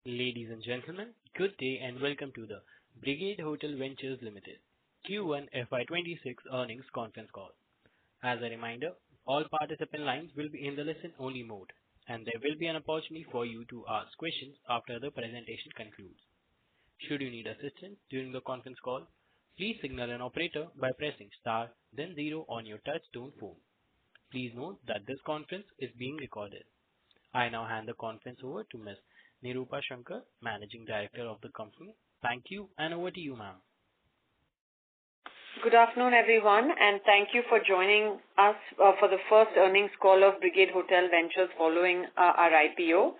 Ladies and gentlemen, good day and welcome to the Brigade Hotel Ventures Limited Q1 FY26 earnings conference call. As a reminder, all participant lines will be in the listen-only mode, and there will be an opportunity for you to ask questions after the presentation concludes. Should you need assistance during the conference call, please signal an operator by pressing star then zero on your touch-tone phone. Please note that this conference is being recorded. I now hand the conference over to Ms. Nirupa Shankar, Managing Director of the company. Thank you, and over to you, ma'am. Good afternoon, everyone, and thank you for joining us for the first earnings call of Brigade Hotel Ventures following our IPO.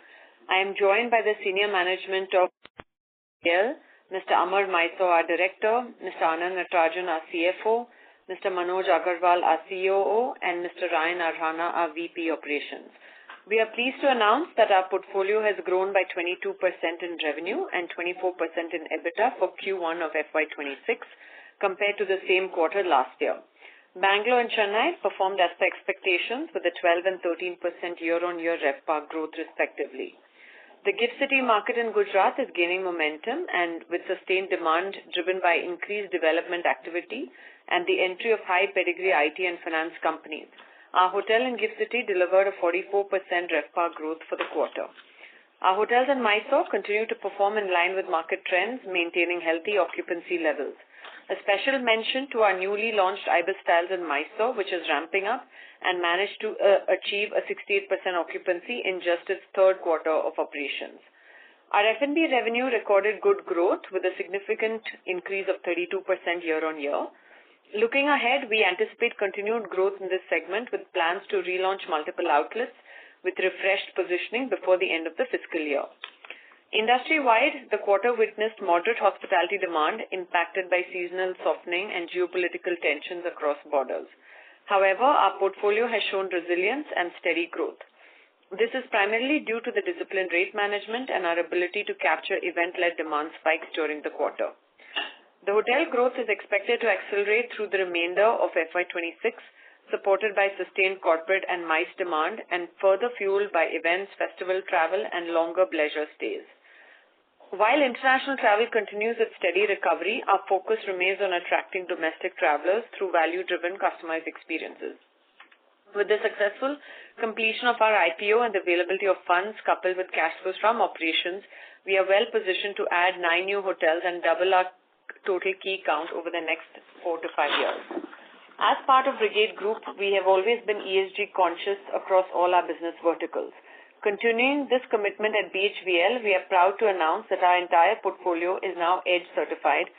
I am joined by the senior management of BHVL, Mr. Amar Mysore, our Director, Mr. Anand Natarajan, our CFO, Mr. Manoj Agarwal, our COO, and Mr. Ryan Arhana, our VP Operations. We are pleased to announce that our portfolio has grown by 22% in revenue and 24% in EBITDA for Q1 of FY26 compared to the same quarter last year. Bangalore and Chennai performed as per expectations with a 12 and 13% year-on-year RevPAR growth respectively. The GIFT City market in Gujarat is gaining momentum and with sustained demand driven by increased development activity and the entry of high pedigree IT and finance companies. Our hotel in GIFT City delivered a 44% RevPAR growth for the quarter. Our hotels in Mysore continue to perform in line with market trends, maintaining healthy occupancy levels. A special mention to our newly launched Ibis Styles in Mysore, which is ramping up and managed to achieve a 68% occupancy in just its third quarter of operations. Our F&B revenue recorded good growth with a significant increase of 32% year-on-year. Looking ahead, we anticipate continued growth in this segment with plans to relaunch multiple outlets with refreshed positioning before the end of the fiscal year. Industry-wide, the quarter witnessed moderate hospitality demand impacted by seasonal softening and geopolitical tensions across borders. However, our portfolio has shown resilience and steady growth. This is primarily due to the disciplined rate management and our ability to capture event-led demand spikes during the quarter. The hotel growth is expected to accelerate through the remainder of FY26, supported by sustained corporate and MICE demand and further fueled by events, festival travel, and longer leisure stays. While international travel continues its steady recovery, our focus remains on attracting domestic travelers through value-driven customized experiences. With the successful completion of our IPO and the availability of funds coupled with cash flows from operations, we are well positioned to add 9 new hotels and double our total key count over the next 4 to 5 years. As part of Brigade Group, we have always been ESG conscious across all our business verticals. Continuing this commitment at BHVL, we are proud to announce that our entire portfolio is now EDGE certified,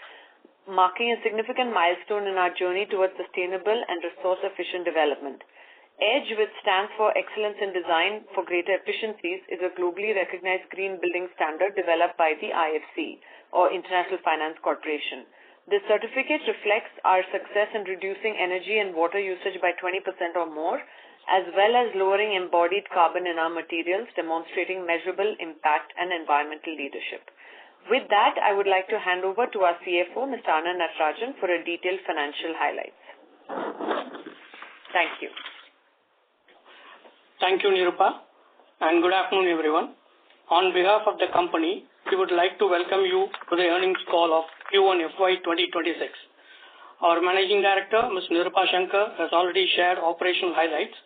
marking a significant milestone in our journey towards sustainable and resource-efficient development. EDGE, which stands for Excellence in Design for Greater Efficiencies, is a globally recognized green building standard developed by the IFC, or International Finance Corporation. This certificate reflects our success in reducing energy and water usage by 20% or more, as well as lowering embodied carbon in our materials, demonstrating measurable impact and environmental leadership. With that, I would like to hand over to our CFO, Mr. Anand Natarajan, for a detailed financial highlights. Thank you. Thank you, Nirupa, and good afternoon, everyone. On behalf of the company, we would like to welcome you to the earnings call of Q1 FY 2026. Our Managing Director, Ms. Nirupa Shankar, has already shared operational highlights.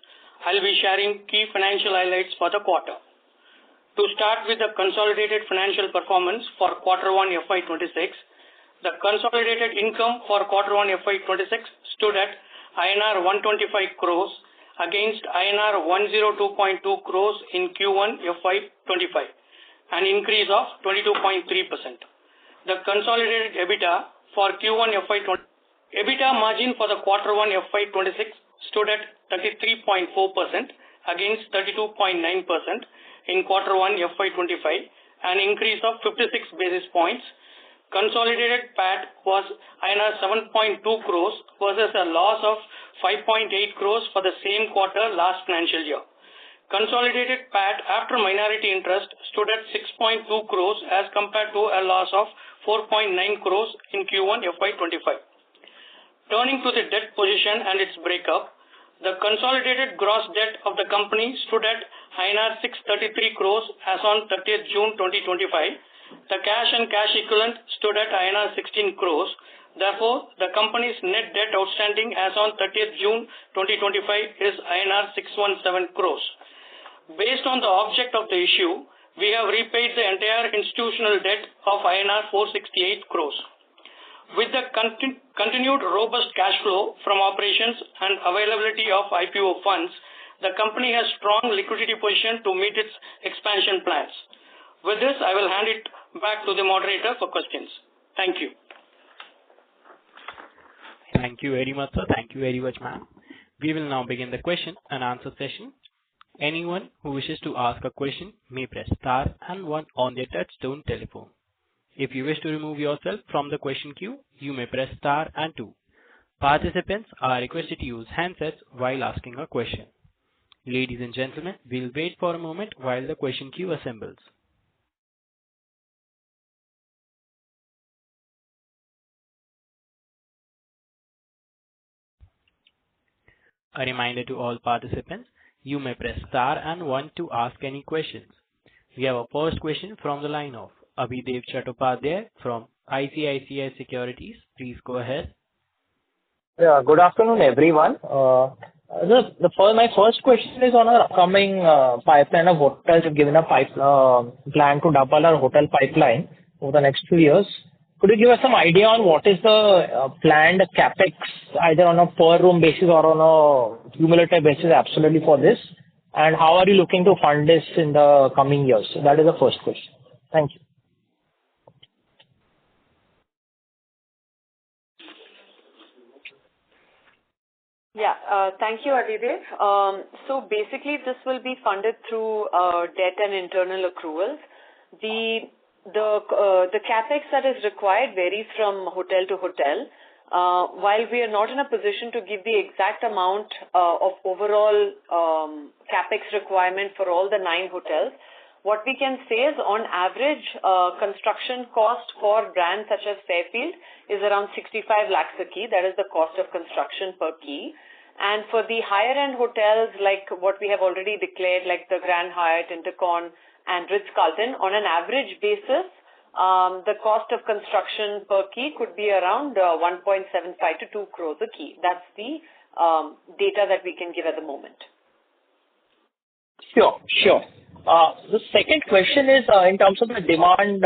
I'll be sharing key financial highlights for the quarter. To start with the consolidated financial performance for Q1 FY 26, the consolidated income for Q1 FY 26 stood at INR 125 crores against INR 102.2 crores in Q1 FY 25, an increase of 22.3%. The consolidated EBITDA for Q1 FY 20, EBITDA margin for the Q1 FY 26 stood at 33.4% against 32.9% in Q1 FY 25, an increase of 56 basis points. Consolidated PAT was INR 7.2 crores versus a loss of 5.8 crores for the same quarter last financial year. Consolidated PAT after minority interest stood at 6.2 crores as compared to a loss of 4.9 crores in Q1 FY 25. Turning to the debt position and its breakup, the consolidated gross debt of the company stood at INR 633 crores as on 30th June 2025. The cash and cash equivalent stood at INR 16 crores. Therefore, the company's net debt outstanding as on 30th June 2025 is INR 617 crores. Based on the object of the issue, we have repaid the entire institutional debt of INR 468 crores. With the continued robust cash flow from operations and availability of IPO funds, the company has strong liquidity position to meet its expansion plans. With this, I will hand it back to the moderator for questions. Thank you. Thank you very much, sir. Thank you very much, ma'am. We will now begin the question and answer session. Anyone who wishes to ask a question may press star and one on their touchtone telephone. If you wish to remove yourself from the question queue, you may press star and two. Participants are requested to use handsets while asking a question. Ladies and gentlemen, we'll wait for a moment while the question queue assembles. A reminder to all participants, you may press star and one to ask any questions. We have a first question from the line of Abhidev Chattopadhyay from ICICI Securities. Please go ahead. Yeah, good afternoon, everyone. My first question is on our upcoming pipeline of hotels. You've given a plan to double our hotel pipeline over the next 2 years. Could you give us some idea on what is the planned capex, either on a per room basis or on a cumulative basis, absolutely for this? And how are you looking to fund this in the coming years? So that is the first question. Thank you. Yeah, thank you, Adidev. So basically, this will be funded through debt and internal accruals. The capex that is required varies from hotel to hotel. While we are not in a position to give the exact amount of overall capex requirement for all the 9 hotels, what we can say is on average, construction cost for brands such as Fairfield is around 65 lakhs a key. That is the cost of construction per key. And for the higher end hotels, like what we have already declared, like the Grand Hyatt, Intercon, and Ritz-Carlton, on an average basis, the cost of construction per key could be around 1.75 to 2 crores a key. That's the data that we can give at the moment. Sure. The second question is in terms of the demand,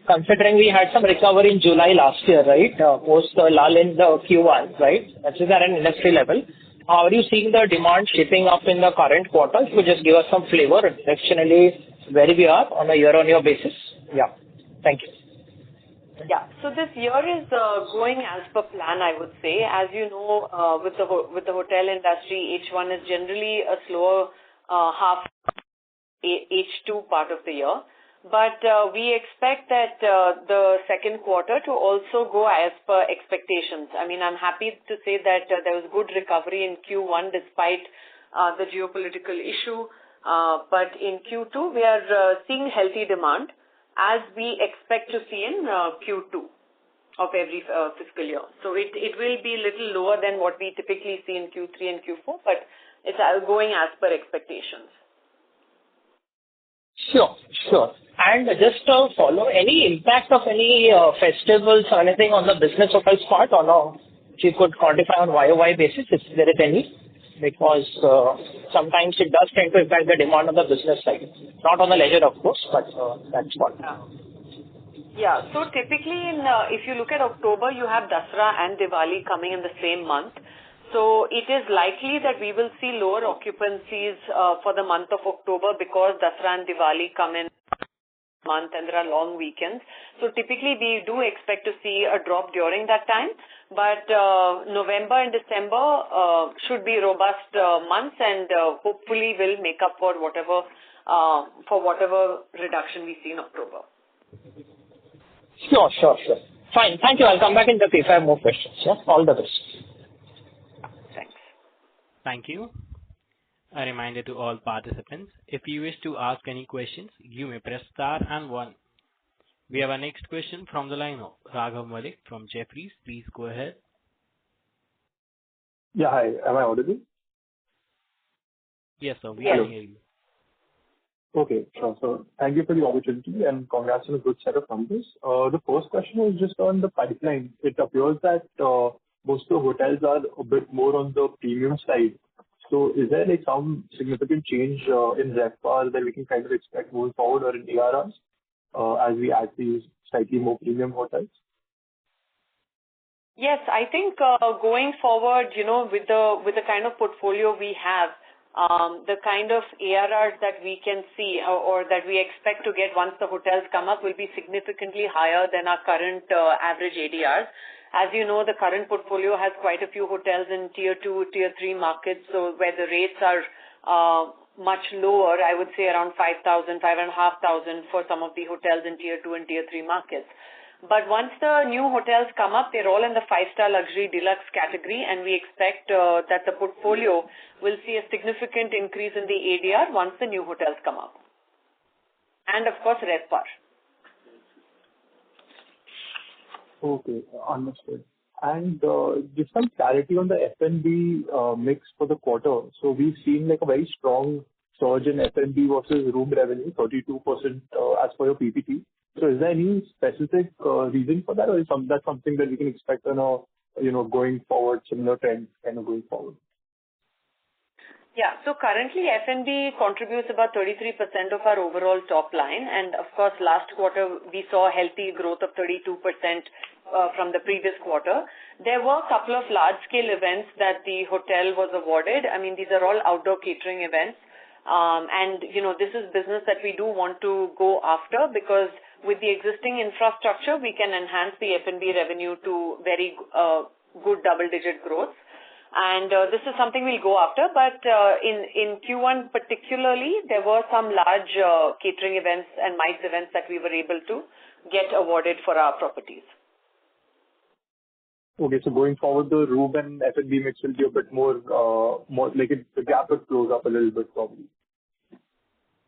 considering we had some recovery in July last year, right? Post the lull in the Q1, right? That is at an industry level. How are you seeing the demand shaping up in the current quarter? Could you just give us some flavor, directionally, where we are on a year-on-year basis? Yeah. Thank you. Yeah. So this year is going as per plan, I would say. As you know, with the hotel industry, H1 is generally a slower half H2 part of the year. But we expect that the second quarter to also go as per expectations. I mean, I'm happy to say that there was good recovery in Q1 despite the geopolitical issue. But in Q2, we are seeing healthy demand as we expect to see in Q2 of every fiscal year. So it will be a little lower than what we typically see in Q3 and Q4, but it's going as per expectations. Sure. And just to follow, any impact of any festivals or anything on the business hotels part or no? If you could quantify on YOY basis, if there is any, because sometimes it does tend to impact the demand on the business side. Not on the leisure, of course, but that's what. Yeah. So typically, if you look at October, you have Dasra and Diwali coming in the same month. So it is likely that we will see lower occupancies for the month of October because Dasra and Diwali come in month and there are long weekends. So typically we do expect to see a drop during that time. But November and December should be robust months and hopefully will make up for whatever reduction we see in October. Sure. Fine. Thank you. I'll come back in the if I have more questions. Yeah. All the best. Thanks. Thank you. A reminder to all participants, if you wish to ask any questions, you may press star and one. We have our next question from the line of Raghav Malik from Jefferies. Please go ahead. Yeah, hi. Am I audible? Yes, sir. We can hear you. Okay, sure. So thank you for the opportunity and congrats on a good set of numbers. The first question was just on the pipeline. It appears that most of the hotels are a bit more on the premium side. So is there like some significant change in RevPAR that we can kind of expect moving forward or in ARRs as we add these slightly more premium hotels? Yes, I think going forward, with the kind of portfolio we have, the kind of ARRs that we can see or that we expect to get once the hotels come up will be significantly higher than our current average ADRs. As you know, the current portfolio has quite a few hotels in tier 2, tier 3 markets, so where the rates are much lower, I would say around 5,000, 5,500 for some of the hotels in tier 2 and tier 3 markets. But once the new hotels come up, they're all in the 5-star luxury deluxe category, and we expect that the portfolio will see a significant increase in the ADR once the new hotels come up. And of course, RevPAR. Okay, understood. And just some clarity on the F&B mix for the quarter. So we've seen like a very strong surge in F&B versus room revenue, 32% as per your PPT. So is there any specific reason for that, or is that something that we can expect on a going forward, similar trend kind of going forward? Yeah. So currently, F&B contributes about 33% of our overall top line. And of course, last quarter, we saw a healthy growth of 32% from the previous quarter. There were a couple of large-scale events that the hotel was awarded. I mean, these are all outdoor catering events. And, this is business that we do want to go after because with the existing infrastructure, we can enhance the F&B revenue to very good double-digit growth. And this is something we'll go after. But in Q1 particularly, there were some large catering events and MICE events that we were able to get awarded for our properties. Okay, so going forward, the room and F&B mix will be a bit more like the gap would close up a little bit probably.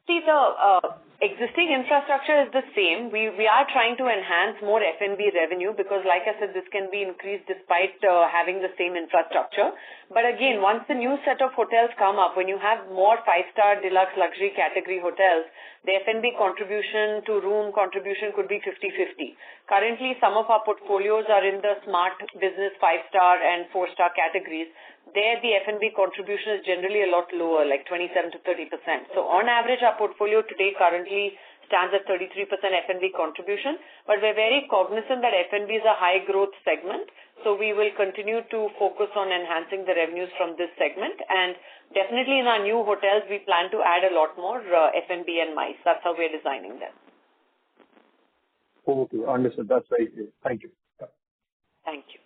See, the existing infrastructure is the same. We are trying to enhance more F&B revenue because, like I said, this can be increased despite having the same infrastructure. But again, once the new set of hotels come up, when you have more 5-star deluxe luxury category hotels, the F&B contribution to room contribution could be 50-50. Currently, some of our portfolios are in the smart business 5-star and 4-star categories. There, the F&B contribution is generally a lot lower, like 27 to 30%. So on average, our portfolio today currently stands at 33% F&B contribution, but we're very cognizant that F&B is a high growth segment. So we will continue to focus on enhancing the revenues from this segment. And definitely in our new hotels, we plan to add a lot more F&B and MICE. That's how we're designing them. Okay, understood. That's very clear. Thank you. Thank you.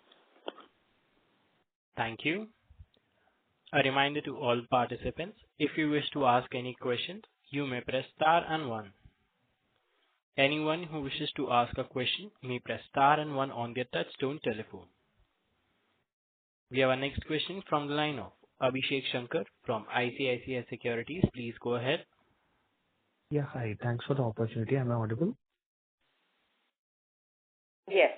Thank you. A reminder to all participants, if you wish to ask any questions, you may press star and 1. Anyone who wishes to ask a question may press star and 1 on their touchtone telephone. We have our next question from the line of Abhishek Shankar from ICICI Securities. Please go ahead. Yeah, hi. Thanks for the opportunity. Am I audible? Yes.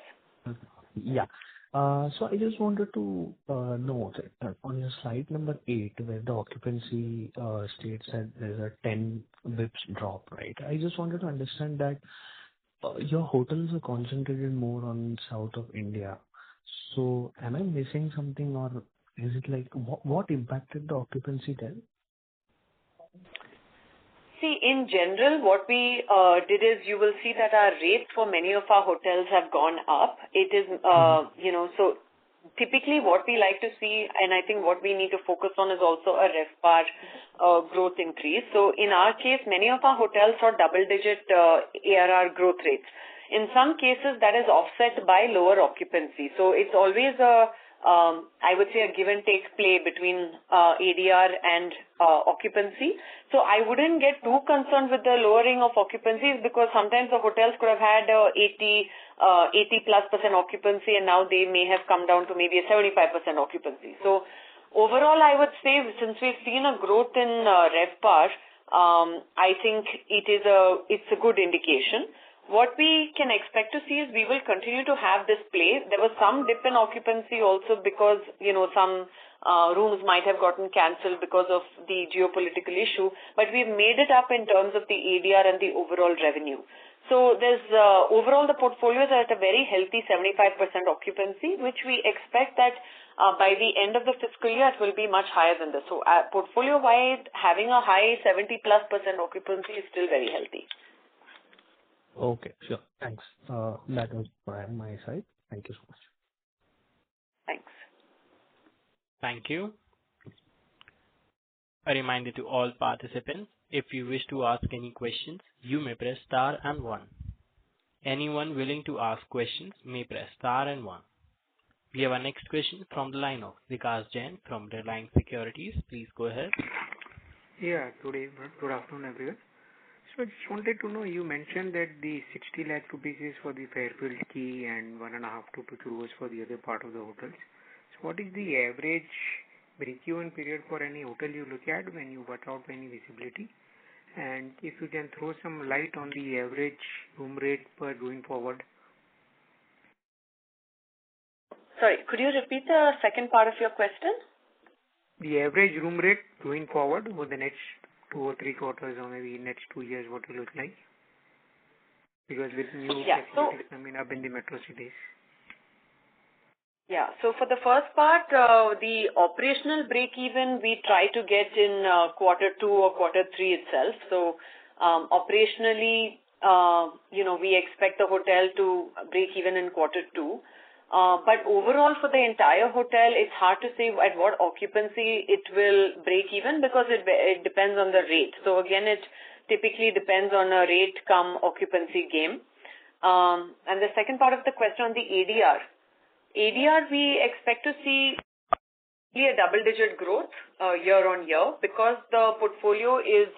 Yeah. So I just wanted to know that on your slide number 8, where the occupancy states that there's a 10 bips drop, right? I just wanted to understand that your hotels are concentrated more on south of India. So am I missing something, or is it like what impacted the occupancy there? See, in general, what we did is you will see that our rates for many of our hotels have gone up. It is, so typically what we like to see, and I think what we need to focus on is also a RevPAR growth increase. So in our case, many of our hotels saw double-digit ARR growth rates. In some cases, that is offset by lower occupancy. So it's always I would say a give and take play between ADR and occupancy. So I wouldn't get too concerned with the lowering of occupancies because sometimes the hotels could have had 80+% occupancy and now they may have come down to maybe a 75% occupancy. So overall, I would say since we've seen a growth in RevPAR, I think it's a good indication. What we can expect to see is we will continue to have this play. There was some dip in occupancy also because, some rooms might have gotten cancelled because of the geopolitical issue, but we've made it up in terms of the ADR and the overall revenue. So there's overall the portfolios are at a very healthy 75% occupancy, which we expect that by the end of the fiscal year it will be much higher than this. So portfolio-wide, having a high 70+% occupancy is still very healthy. Okay, sure. Thanks. That was from my side. Thank you so much. Thanks. Thank you. A reminder to all participants, if you wish to ask any questions, you may press star and 1. Anyone willing to ask questions may press star and 1. We have our next question from the line of Vikas Jain from Reliance Securities. Please go ahead. Yeah, good afternoon, everyone. So I just wanted to know, you mentioned that the 60 lakh rupees is for the Fairfield Key and 1.5 to 2 crores for the other part of the hotels. So what is the average break-even period for any hotel you look at when you work out any visibility? And if you can throw some light on the average room rate per going forward. Sorry, could you repeat the second part of your question? The average room rate going forward over the next 2 or 3 quarters or maybe next 2 years, what will it look like? Because with new facilities coming up in the metro cities. Yeah, so for the first part, the operational break-even we try to get in quarter 2 or quarter 3 itself. So operationally, we expect the hotel to break even in quarter 2. But overall for the entire hotel, it's hard to say at what occupancy it will break even because it depends on the rate. So again, it typically depends on a rate come occupancy game. And the second part of the question on the ADR. ADR, we expect to see a double-digit growth year on year because the portfolio is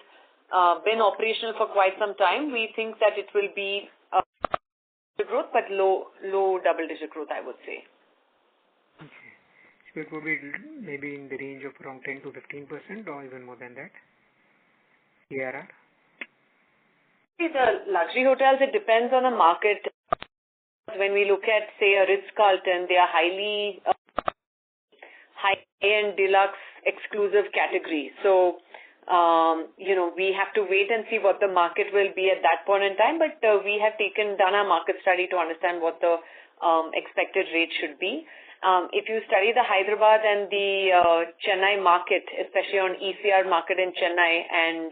been operational for quite some time. We think that it will be growth, but low double-digit growth, I would say. Okay. So it will be maybe in the range of around 10 to 15% or even more than that? ARR? See, the luxury hotels, it depends on the market. When we look at, say, a Ritz-Carlton, they are highly high-end, deluxe, exclusive category. So, we have to wait and see what the market will be at that point in time. But we have done our market study to understand what the expected rate should be. If you study the Hyderabad and the Chennai market, especially on ECR market in Chennai and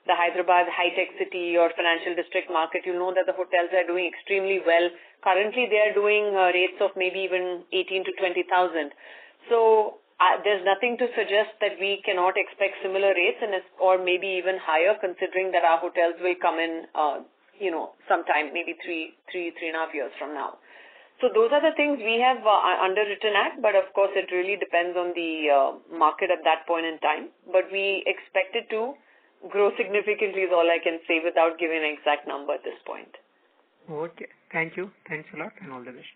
the Hyderabad high-tech city or financial district market, you'll know that the hotels are doing extremely well. Currently, they are doing rates of maybe even 18 to 20,000. So there's nothing to suggest that we cannot expect similar rates or maybe even higher, considering that our hotels will come in, sometime maybe 3.5 years from now. So those are the things we have underwritten at, but of course it really depends on the market at that point in time. But we expect it to grow significantly is all I can say without giving an exact number at this point. Okay. Thank you. Thanks a lot and all the best.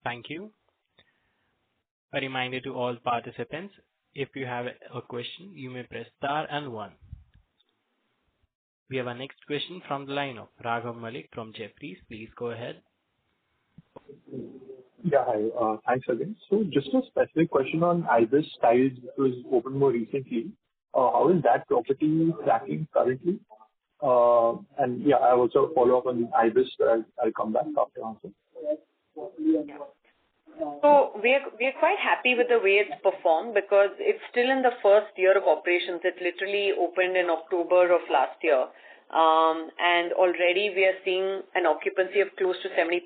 Thank you. A reminder to all participants, if you have a question, you may press star and 1. We have our next question from the line of Raghav Malik from Jefferies. Please go ahead. Yeah, hi. Thanks again. So just a specific question on Ibis Styles, which was opened more recently. How is that property tracking currently? And yeah, I also follow up on Ibis. I'll come back after answer. So we're quite happy with the way it's performed because it's still in the first year of operations. It literally opened in October of last year. And already we are seeing an occupancy of close to 70%.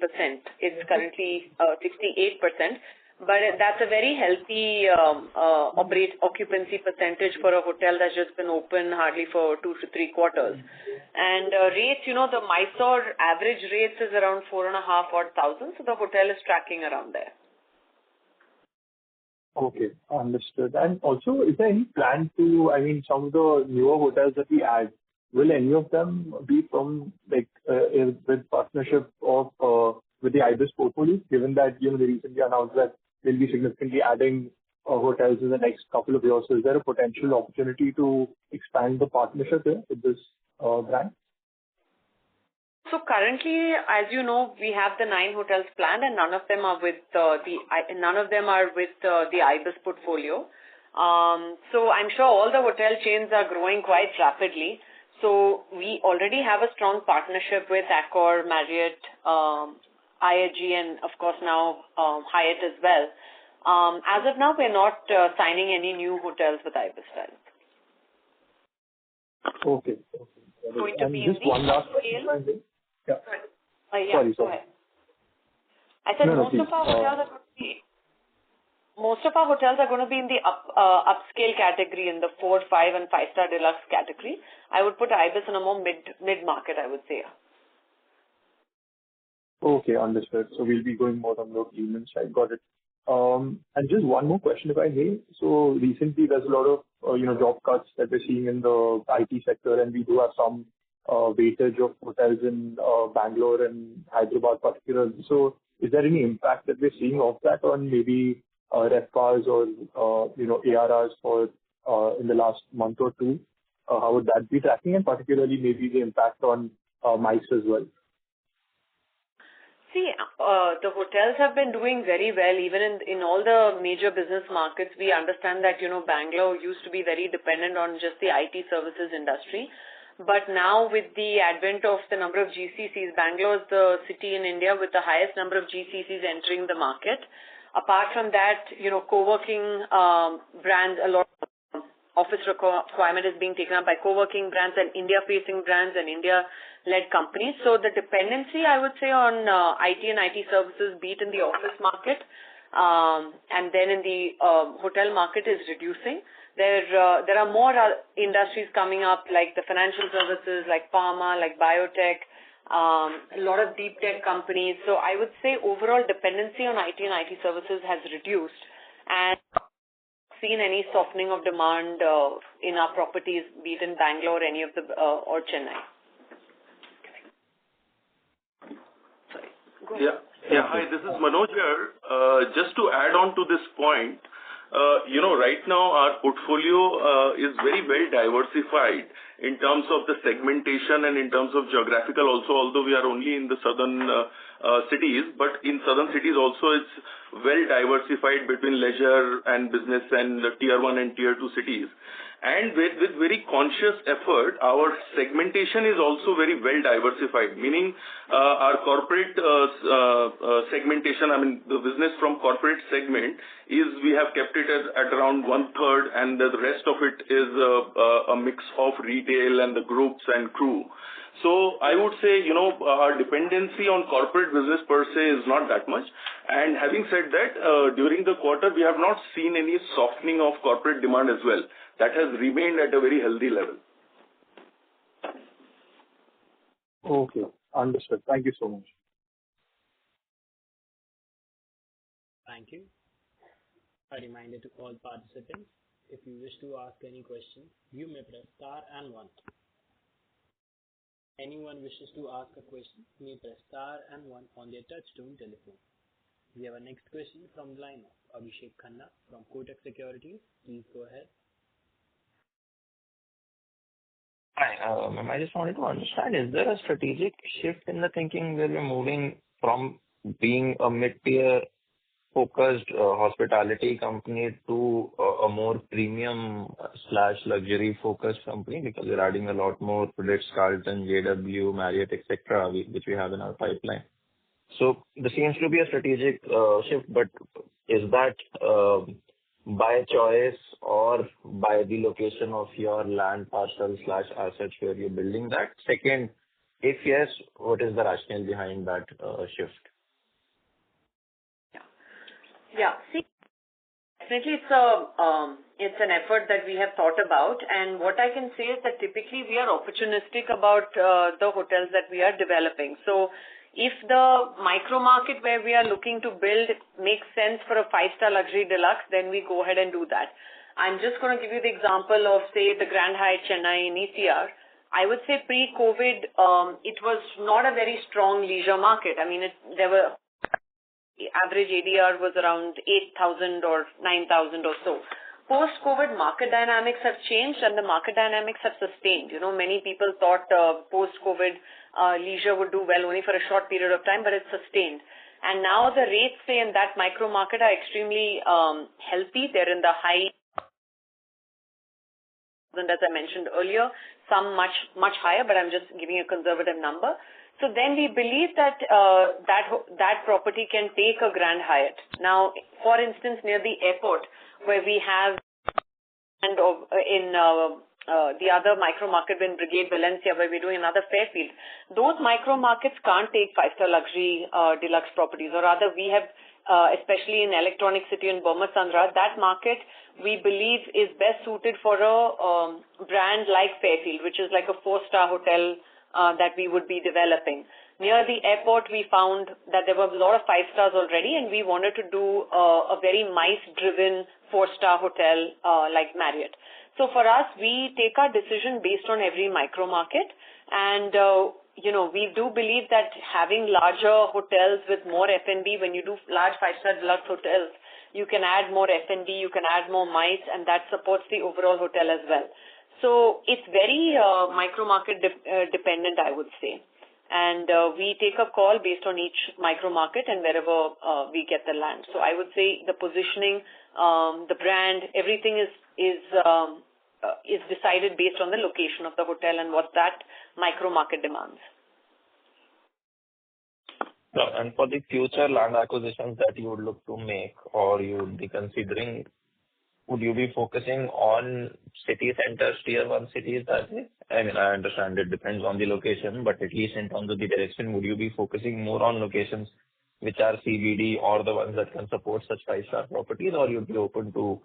It's currently 68%. But that's a very healthy occupancy percentage for a hotel that's just been open hardly for 2 to 3 quarters. And rates, the Mysore average rates is around 4,500 odd. So the hotel is tracking around there. Okay, understood. And also, is there any plan to, some of the newer hotels that we add, will any of them be from with partnership of with the Ibis portfolio, given that they recently announced that they'll be significantly adding hotels in the next couple of years? So is there a potential opportunity to expand the partnership here with this brand? So currently, as you know, we have the 9 hotels planned, and none of them are with the IBIS portfolio. So I'm sure all the hotel chains are growing quite rapidly. So we already have a strong partnership with Accor, Marriott, IHG, and of course now Hyatt as well. As of now, we're not signing any new hotels with IBIS Styles. Okay. Going to be just one last question. Yeah. Sorry. Go ahead. I said most of our hotels are going to be in the upscale category, in the 4, 5, and 5-star deluxe category. I would put IBIS in a more mid market, I would say. Okay, understood. So we'll be going more on the premium side. Got it. And just one more question, if I may. So recently, there's a lot of job cuts that we're seeing in the IT sector, and we do have some weightage of hotels in Bangalore and Hyderabad particularly. So is there any impact that we're seeing of that on maybe RevPARs or ARRs for in the last month or two? How would that be tracking, and particularly maybe the impact on MICE as well? See, the hotels have been doing very well, even in all the major business markets. We understand that, Bangalore used to be very dependent on just the IT services industry. But now with the advent of the number of GCCs, Bangalore is the city in India with the highest number of GCCs entering the market. Apart from that, co-working brands, a lot of office requirement is being taken up by co-working brands and India-facing brands and India-led companies. So the dependency, I would say, on IT and IT services, be it in the office market and then in the hotel market, is reducing. There are more industries coming up, like the financial services, like pharma, like biotech, a lot of deep tech companies. So I would say overall dependency on IT and IT services has reduced, and seen any softening of demand in our properties, be it in Bangalore, any of the or Chennai. Sorry. Go ahead. Yeah. Hi, this is Manoj here. Just to add on to this point, right now our portfolio is very well diversified in terms of the segmentation and in terms of geographical also, although we are only in the southern cities, but in southern cities also it's well diversified between leisure and business and tier 1 and tier 2 cities. And with very conscious effort, our segmentation is also very well diversified, meaning our corporate segmentation, the business from corporate segment is, we have kept it at around 1/3, and the rest of it is a mix of retail and the groups and crew. So I would say, our dependency on corporate business per se is not that much. And having said that, during the quarter, we have not seen any softening of corporate demand as well. That has remained at a very healthy level. Okay, understood. Thank you so much. Thank you. A reminder to all participants, if you wish to ask any question, you may press star and 1. Anyone wishes to ask a question may press star and 1 on their touchtone telephone. We have a next question from the line of Abhishek Khanna from Kotak Securities. Please go ahead. Hi, ma'am. I just wanted to understand, is there a strategic shift in the thinking where we're moving from being a mid-tier focused hospitality company to a more premium / luxury focused company, because we're adding a lot more Ritz-Carlton, JW, Marriott, etc., which we have in our pipeline. So there seems to be a strategic shift, but is that by choice or by the location of your land parcel / assets where you're building that? Second, if yes, what is the rationale behind that shift? Yeah. See, definitely it's an effort that we have thought about, and what I can say is that typically we are opportunistic about the hotels that we are developing. So if the micro market where we are looking to build makes sense for a 5-star luxury deluxe, then we go ahead and do that. I'm just going to give you the example of, say, the Grand Hyatt Chennai in ECR. I would say pre-COVID, it was not a very strong leisure market. I mean, average ADR was around 8,000 or 9,000 or so. post-COVID market dynamics have changed and the market dynamics have sustained. Many people thought post-COVID leisure would do well only for a short period of time, but it's sustained. And now the rates, say, in that micro market are extremely healthy. They're in the high, and as I mentioned earlier, some much higher, but I'm just giving a conservative number. So then we believe that that property can take a Grand Hyatt. Now, for instance, near the airport, where we have, and in the other micro market in Brigade, Valencia, where we're doing another Fairfield, those micro markets can't take five-star luxury deluxe properties, or rather we have, especially in Electronic City in Burma Sandra, that market we believe is best suited for a brand like Fairfield, which is like a four-star hotel that we would be developing. Near the airport, we found that there were a lot of five stars already, and we wanted to do a very MICE-driven four-star hotel like Marriott. So for us, we take our decision based on every micro market, and we do believe that having larger hotels with more F&B, when you do large five-star deluxe hotels, you can add more F&B, you can add more MICE, and that supports the overall hotel as well. So it's very micro-market dependent, I would say. And we take a call based on each micro-market and wherever we get the land. So I would say the positioning, the brand, everything is decided based on the location of the hotel and what that micro-market demands. And for the future land acquisitions that you would look to make or you would be considering, would you be focusing on city centers, tier 1 cities that way? I mean, I understand it depends on the location, but at least in terms of the direction, would you be focusing more on locations which are CBD or the ones that can support such five-star properties, or you'd be open to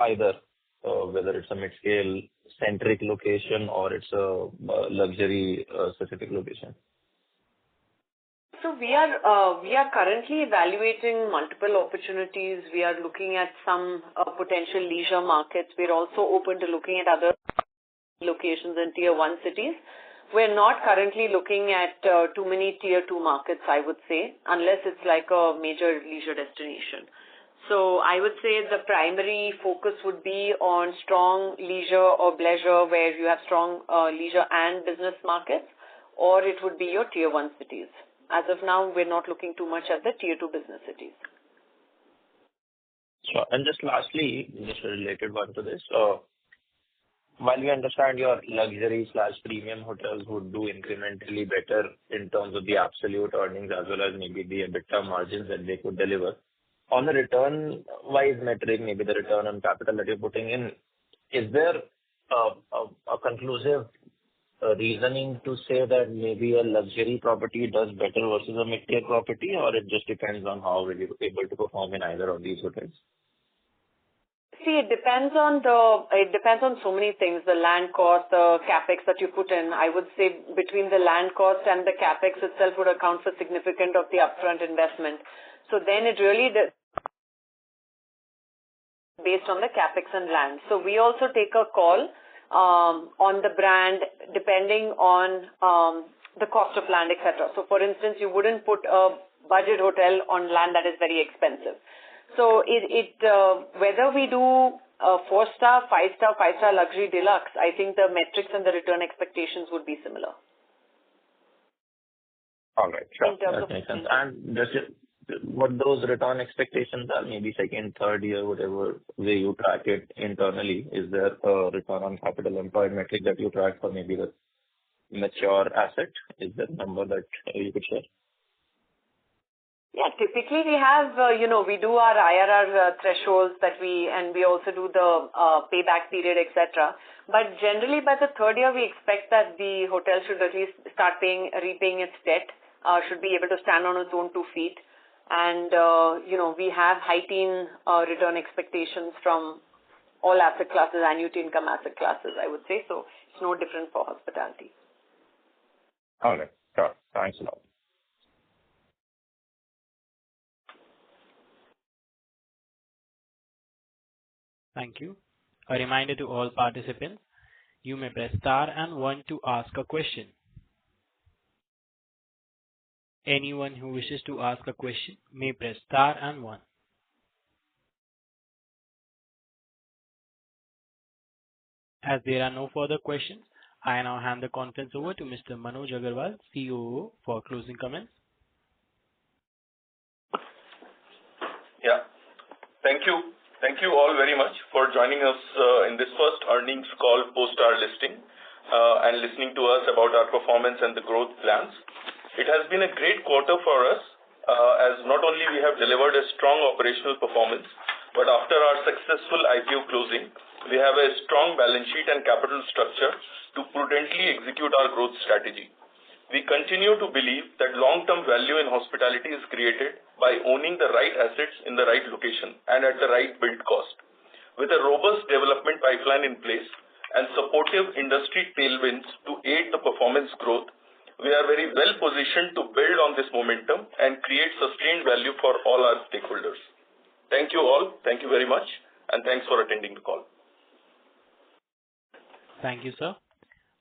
either, whether it's a mid-scale centric location or it's a luxury specific location? So we are currently evaluating multiple opportunities. We are looking at some potential leisure markets. We're also open to looking at other locations in tier 1 cities. We're not currently looking at too many tier 2 markets, I would say, unless it's like a major leisure destination. So I would say the primary focus would be on strong leisure or bleisure where you have strong leisure and business markets, or it would be your tier 1 cities. As of now, we're not looking too much at the tier 2 business cities. Sure. And just lastly, just a related one to this, while we understand your luxury/premium hotels would do incrementally better in terms of the absolute earnings as well as maybe the EBITDA margins that they could deliver, on the return-wise metric, maybe the return on capital that you're putting in, is there a conclusive reasoning to say that maybe a luxury property does better versus a mid-tier property, or it just depends on how well you're able to perform in either of these hotels? See, it depends on so many things, the land cost, the capex that you put in. I would say between the land cost and the capex itself would account for significant of the upfront investment. So then it really based on the capex and land. So we also take a call on the brand depending on the cost of land, etc. So for instance, you wouldn't put a budget hotel on land that is very expensive. So whether we do a 4-star, 5-star, 5-star luxury deluxe, I think the metrics and the return expectations would be similar. All right, sure. That makes sense. And just what those return expectations are, maybe second, third year, whatever way you track it internally, is there a return on capital employed metric that you track for maybe the mature asset? Is there a number that you could share? Yeah, typically we have, we do our IRR thresholds and we also do the payback period, etc. But generally by the third year, we expect that the hotel should at least start repaying its debt, should be able to stand on its own 2 feet. And, we have high-teen return expectations from all asset classes, annuity income asset classes, I would say. So it's no different for hospitality. All right. Sure. Thanks a lot. Thank you. A reminder to all participants, you may press star and 1 to ask a question. Anyone who wishes to ask a question may press star and 1. As there are no further questions, I now hand the conference over to Mr. Manoj Agarwal, COO, for closing comments. Yeah. Thank you. Thank you all very much for joining us in this first earnings call post our listing and listening to us about our performance and the growth plans. It has been a great quarter for us as not only we have delivered a strong operational performance, but after our successful IPO closing, we have a strong balance sheet and capital structure to prudently execute our growth strategy. We continue to believe that long-term value in hospitality is created by owning the right assets in the right location and at the right build cost. With a robust development pipeline in place and supportive industry tailwinds to aid the performance growth, we are very well positioned to build on this momentum and create sustained value for all our stakeholders. Thank you all. Thank you very much, and thanks for attending the call. Thank you, sir.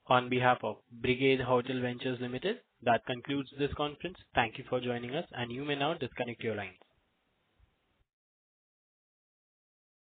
On behalf of Brigade Hotel Ventures Limited, that concludes this conference. Thank you for joining us, and you may now disconnect your lines.